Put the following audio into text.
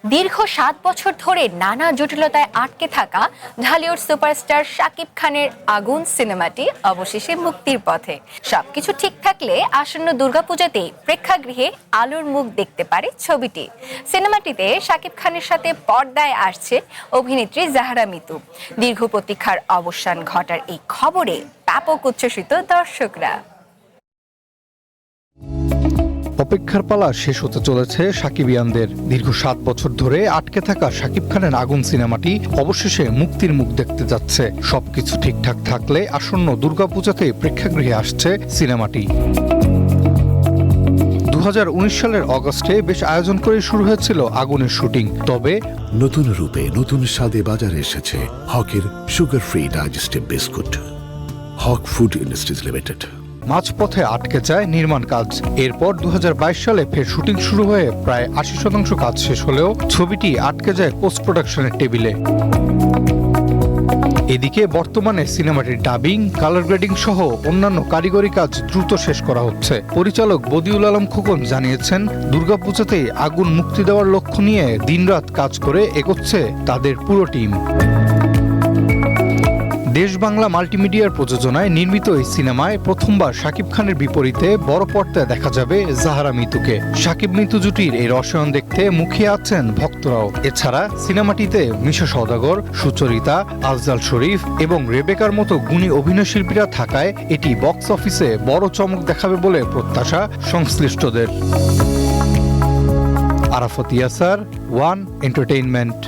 দীর্ঘ ৭ বছর ধরে নানা জটিলতায় আটকে থাকা ঢালিউড সুপারস্টার শাকিব খানের আগুন সিনেমাটি অবশেষে মুক্তির পথে। সবকিছু ঠিক থাকলে আসন্ন দুর্গাপূজাতেই প্রেক্ষাগৃহে আলোর মুখ দেখতে পারে ছবিটি। সিনেমাটিতে শাকিব খানের সাথে পর্দায় আসছে অভিনেত্রী জাহরা মিতু। দীর্ঘ প্রতীক্ষার অবসান ঘটার এই খবরে ব্যাপক উচ্ছ্বসিত দর্শকরা। অপেক্ষার পালা শেষ হতে চলেছে সাকিবিয়ানদের। দীর্ঘ ৭ বছর ধরে আটকে থাকা শাকিব খানের আগুন সিনেমাটি অবশেষে মুক্তির মুখ দেখতে যাচ্ছে। সবকিছু ঠিকঠাক থাকলে আসন্ন দুর্গাপূজাতে প্রেক্ষাগৃহে আসছে সিনেমাটি। ২০১৯ সালের অগস্টে বেশ আয়োজন করে শুরু হয়েছিল আগুনের শুটিং। তবে নতুন রূপে নতুন স্বাদে বাজারে এসেছে হকের সুগার ফ্রি ডাইজেস্টিভ বিস্কুট। হক ফুড ইন্ডাস্ট্রিজ লিমিটেড। মাঝপথে আটকে যায় নির্মাণ কাজ। এরপর ২০২২ সালে ফের শুটিং শুরু হয়ে প্রায় ৮০% কাজ শেষ হলেও ছবিটি আটকে যায় পোস্ট প্রোডাকশনের টেবিলে। এদিকে বর্তমানে সিনেমাটির ডাবিং, কালার গ্রেডিং সহ অন্যান্য কারিগরি কাজ দ্রুত শেষ করা হচ্ছে। পরিচালক বদিউল আলম খোকন জানিয়েছেন, দুর্গাপূজাতেই আগুন মুক্তি দেওয়ার লক্ষ্য নিয়ে দিনরাত কাজ করে এগোচ্ছে তাদের পুরো টিম। দেশ বাংলা মাল্টিমিডিয়ার প্রযোজনায় নির্মিত এই সিনেমায় প্রথমবার শাকিব খানের বিপরীতে বড় পর্দায় দেখা যাবে জাহরা মিতুকে। শাকিব মিতু জুটির এই রসায়ন দেখতে মুখিয়ে আছেন ভক্তরাও। এছাড়া সিনেমাটিতে মিশা সওদাগর, সুচরিতা, আফজাল শরীফ এবং রেবেকার মতো গুণী অভিনয়শিল্পীরা থাকায় এটি বক্স অফিসে বড় চমক দেখাবে বলে প্রত্যাশা সংশ্লিষ্টদের। Arafat Yasar, one entertainment.